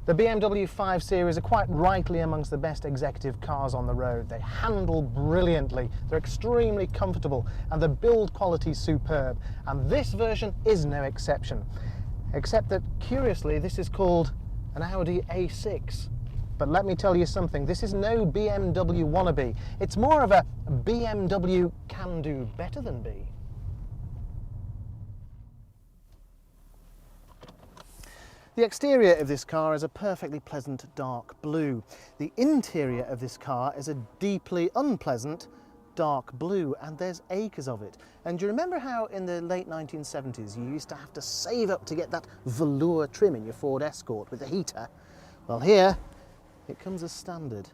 The BMW 5 Series are quite rightly amongst the best executive cars on the road. They handle brilliantly, they're extremely comfortable, and the build quality is superb. And this version is no exception. Except that, curiously, this is called an Audi A6. But let me tell you something, this is no BMW wannabe. It's more of a BMW can do better than be. The exterior of this car is a perfectly pleasant dark blue. The interior of this car is a deeply unpleasant dark blue, and there's acres of it. And do you remember how in the late 1970s you used to have to save up to get that velour trim in your Ford Escort with the heater? Well, here it comes as standard.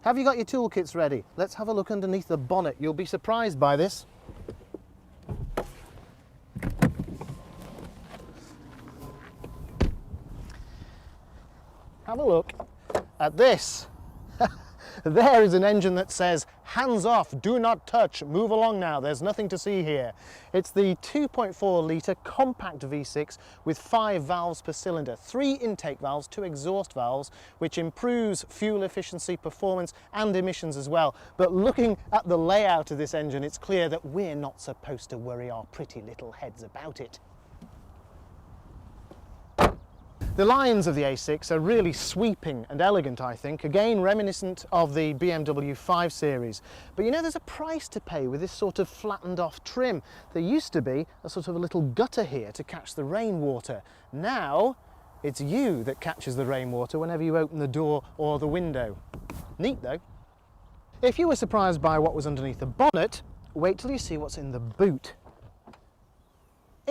Have you got your toolkits ready? Let's have a look underneath the bonnet. You'll be surprised by this. Have a look at this. There is an engine that says, hands off, do not touch, move along now, there's nothing to see here. It's the 2.4 litre compact V6 with 5 valves per cylinder, 3 intake valves, 2 exhaust valves, which improves fuel efficiency, performance and emissions as well. But looking at the layout of this engine, it's clear that we're not supposed to worry our pretty little heads about it. The lines of the A6 are really sweeping and elegant, I think, again reminiscent of the BMW 5 Series. But you know, there's a price to pay with this sort of flattened off trim. There used to be a sort of a little gutter here to catch the rainwater. Now it's you that catches the rainwater whenever you open the door or the window. Neat though. If you were surprised by what was underneath the bonnet, wait till you see what's in the boot.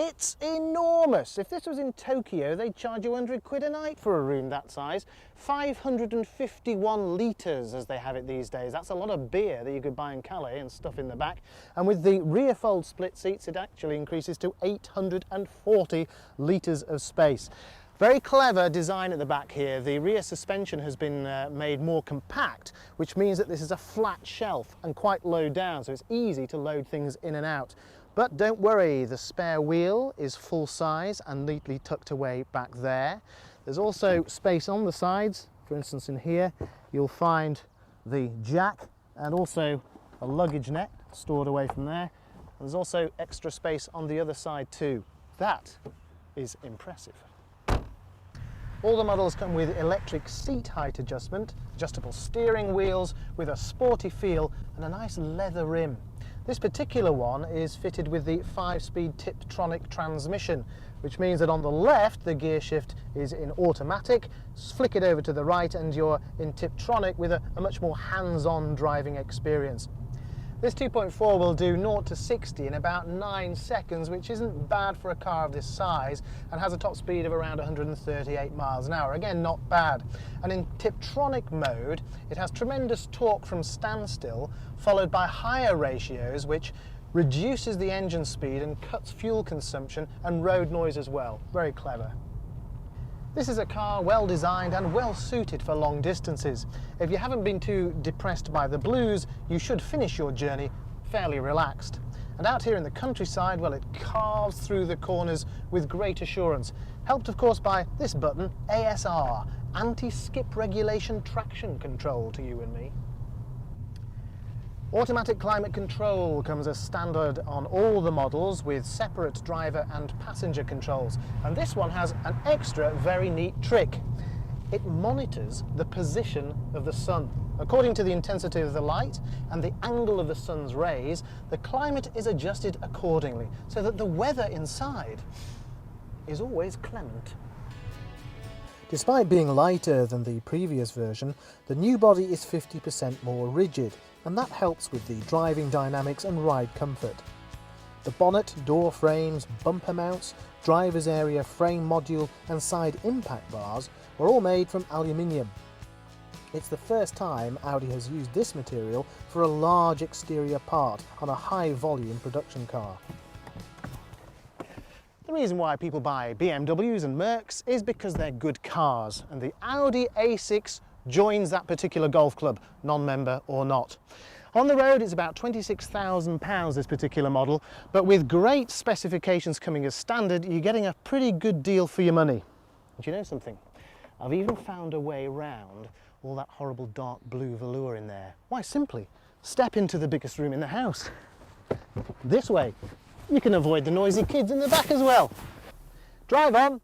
It's enormous. If this was in Tokyo, they'd charge you 100 quid a night for a room that size. 551 litres as they have it these days. That's a lot of beer that you could buy in Calais and stuff in the back. And with the rear fold split seats, it actually increases to 840 litres of space. Very clever design at the back here. The rear suspension has been made more compact, which means that this is a flat shelf and quite low down, so it's easy to load things in and out. But don't worry, the spare wheel is full size and neatly tucked away back there. There's also space on the sides. For instance, in here you'll find the jack and also a luggage net stored away from there. There's also extra space on the other side too. That is impressive. All the models come with electric seat height adjustment, adjustable steering wheels with a sporty feel and a nice leather rim. This particular one is fitted with the 5-speed Tiptronic transmission, which means that on the left the gear shift is in automatic, flick it over to the right and you're in Tiptronic with a much more hands-on driving experience. This 2.4 will do 0 to 60 in about 9 seconds, which isn't bad for a car of this size, and has a top speed of around 138 miles an hour. Again, not bad. And in Tiptronic mode, it has tremendous torque from standstill, followed by higher ratios, which reduces the engine speed and cuts fuel consumption and road noise as well. Very clever. This is a car well designed and well suited for long distances. If you haven't been too depressed by the blues, you should finish your journey fairly relaxed. And out here in the countryside, well, it carves through the corners with great assurance, helped of course by this button, ASR, anti-skip regulation traction control to you and me. Automatic climate control comes as standard on all the models with separate driver and passenger controls, and this one has an extra very neat trick. It monitors the position of the sun. According to the intensity of the light and the angle of the sun's rays, the climate is adjusted accordingly so that the weather inside is always clement. Despite being lighter than the previous version, the new body is 50% more rigid, and that helps with the driving dynamics and ride comfort. The bonnet, door frames, bumper mounts, driver's area frame module and side impact bars were all made from aluminium. It's the first time Audi has used this material for a large exterior part on a high volume production car. The reason why people buy BMWs and Mercs is because they're good cars, and the Audi A6 joins that particular golf club, non-member or not. On the road it's about £26,000 this particular model, but with great specifications coming as standard, you're getting a pretty good deal for your money. Do you know something? I've even found a way round all that horrible dark blue velour in there. Why, simply step into the biggest room in the house. This way. You can avoid the noisy kids in the back as well. Drive on!